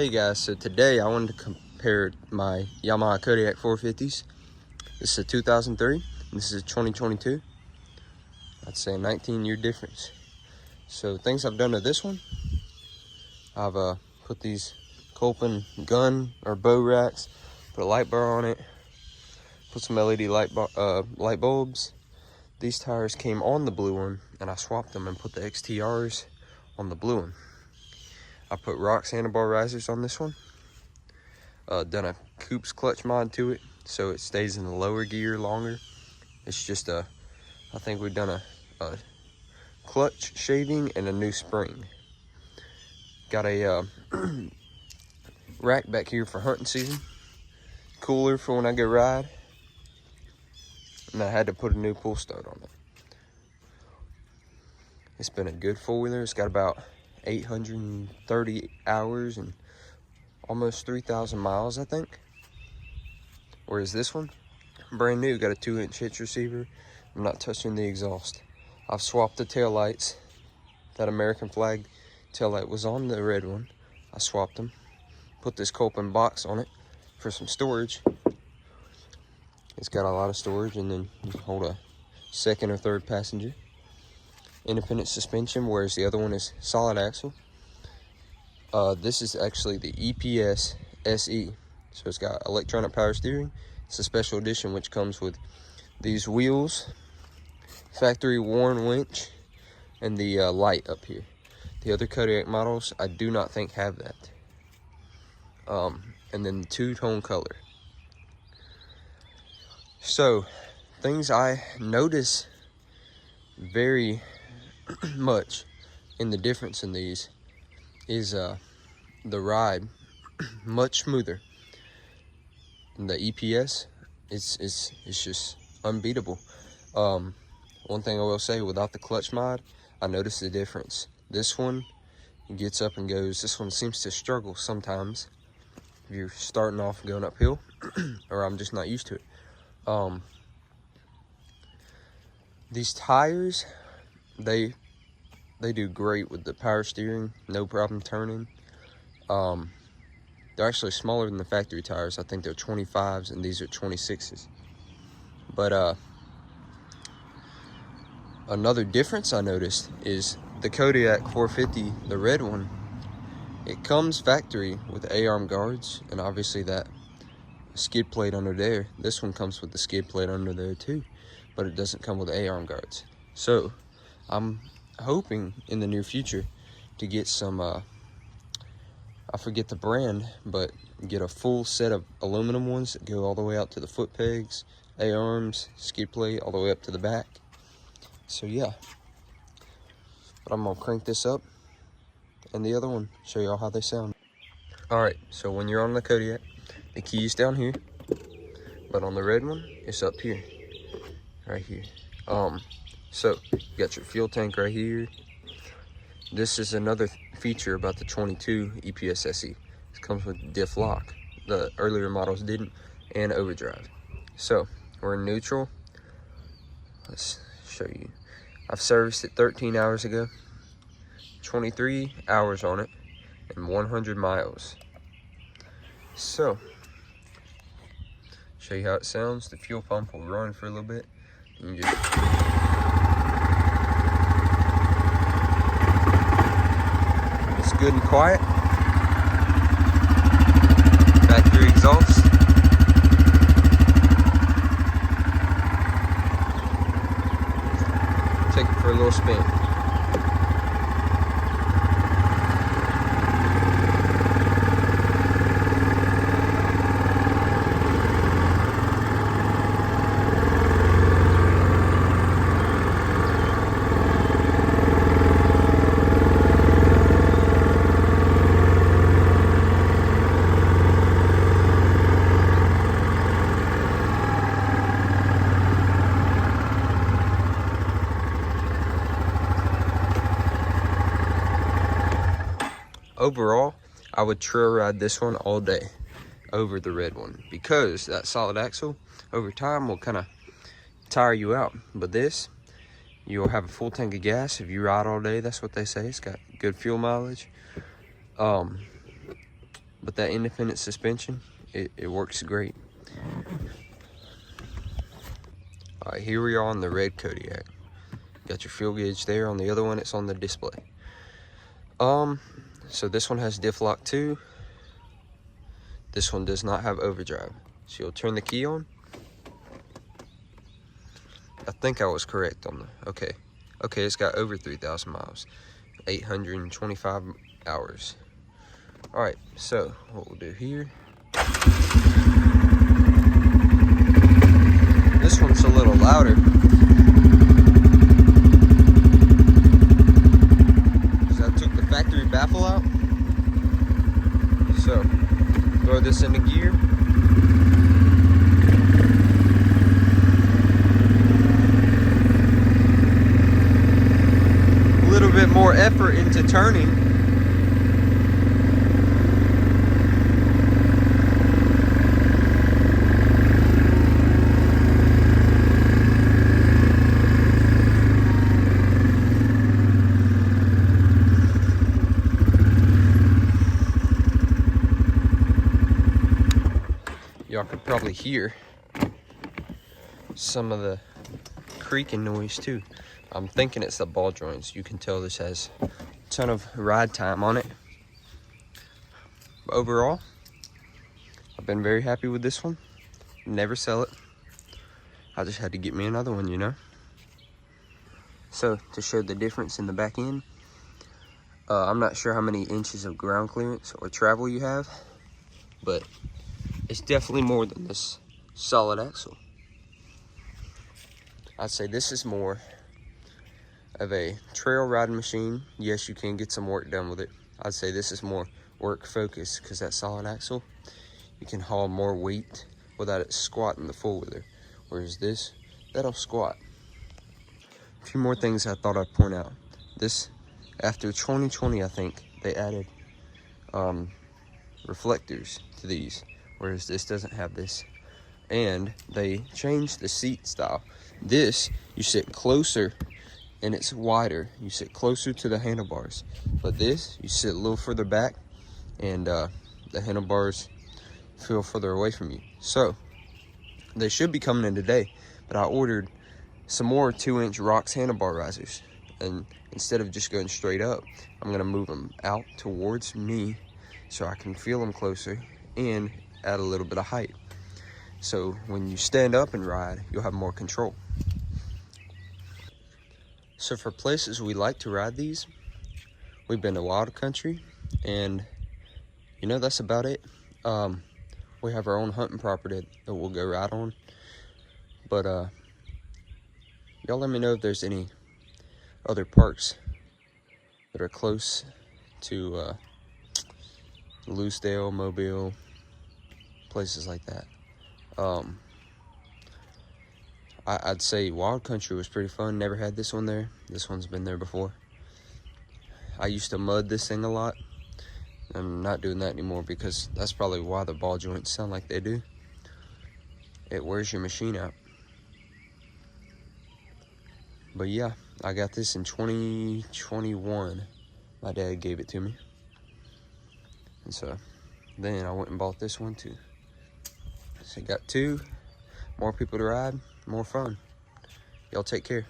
Hey guys, so today I wanted to compare my Yamaha Kodiak 450s. This is a 2003, and this is a 2022. I'd say a 19-year difference. So things I've done to this one, I've put these Coleman gun or bow racks, put a light bar on it, put some LED light bulbs. These tires came on the blue one, and I swapped them and put the XTRs on the blue one. I put Rock's handlebar risers on this one. Done a Coops clutch mod to it, so it stays in the lower gear longer. It's just I think we've done a clutch shaving and a new spring. Got a rack back here for hunting season, cooler for when I go ride, and I had to put a new pull start on it. It's been a good four-wheeler. It's got about 830 hours and almost 3,000 miles, I think. Whereas this one, brand new, got a 2-inch hitch receiver. I'm not touching the exhaust. I've swapped the tail lights. That American flag tail light was on the red one. I swapped them. Put this Coleman box on it for some storage. It's got a lot of storage, and then you can hold a second or third passenger. Independent suspension, whereas the other one is solid axle. This is actually the EPS SE, so it's got electronic power steering. It's a special edition which comes with these wheels, factory worn winch, and the light up here. The other Kodiak models I do not think have that. And then the two-tone color. So things I notice very much in the difference in these is the ride much smoother. And the EPS, it's just unbeatable. One thing I will say, without the clutch mod, I noticed the difference. This one gets up and goes. This one seems to struggle sometimes if you're starting off going uphill, or I'm just not used to it. These tires, they do great with the power steering, no problem turning. They're actually smaller than the factory tires. I think they're 25s and these are 26s. But another difference I noticed is the Kodiak 450, the red one, it comes factory with A-arm guards, and obviously that skid plate under there. This one comes with the skid plate under there too, but it doesn't come with A-arm guards. So I'm hoping in the near future to get some I forget the brand, but get a full set of aluminum ones that go all the way out to the foot pegs, A-arms, skid plate, all the way up to the back. So yeah, but I'm gonna crank this up and the other one, show y'all how they sound. All right, so when you're on the Kodiak, the key is down here, but on the red one, it's up here, right here. So you got your fuel tank right here. This is another feature about the 22 EPS SE. It comes with diff lock. The earlier models didn't, and overdrive. So we're in neutral. Let's show you. I've serviced it 13 hours ago. 23 hours on it and 100 miles. So show you how it sounds. The fuel pump will run for a little bit. You can just good and quiet. Factory exhaust. Take it for a little spin. Overall, I would trail ride this one all day over the red one, because that solid axle over time will kind of tire you out. But this, you'll have a full tank of gas if you ride all day. That's what they say. It's got good fuel mileage. but that independent suspension, it works great. All right, here we are on the red Kodiak. Got your fuel gauge there. On the other one, it's on the display. So this one has diff lock too. This one does not have overdrive. So you'll turn the key on. I think I was correct on the, okay. Okay, it's got over 3,000 miles, 825 hours. All right, so what we'll do here. This one's a little louder. Because I took the factory baffle out. So, throw this into gear. A little bit more effort into turning. Y'all could probably hear some of the creaking noise too. I'm thinking it's the ball joints. You can tell this has a ton of ride time on it. But overall, I've been very happy with this one. Never sell it. I just had to get me another one, you know. So to show the difference in the back end, I'm not sure how many inches of ground clearance or travel you have, but it's definitely more than this solid axle. I'd say this is more of a trail riding machine. Yes, you can get some work done with it. I'd say this is more work focused because that solid axle, you can haul more weight without it squatting the full wheeler. Whereas this, that'll squat. A few more things I thought I'd point out. This, after 2020, I think, they added reflectors to these, whereas this doesn't have this. And they changed the seat style. This, you sit closer and it's wider. You sit closer to the handlebars. But this, you sit a little further back and the handlebars feel further away from you. So, they should be coming in today, but I ordered some more 2-inch Rox handlebar risers. And instead of just going straight up, I'm gonna move them out towards me so I can feel them closer and add a little bit of height. So when you stand up and ride, you'll have more control. So for places we like to ride these, we've been to Wild Country, and you know, that's about it. We have our own hunting property that we'll go ride on. But y'all let me know if there's any other parks that are close to Loosedale, Mobile, places like that. I'd say Wild Country was pretty fun. Never had this one there. This one's been there before. I used to mud this thing a lot. I'm not doing that anymore because that's probably why the ball joints sound like they do. It wears your machine out. But yeah, I got this in 2021. My dad gave it to me. And so then I went and bought this one too. So got two, more people to ride, more fun. Y'all take care.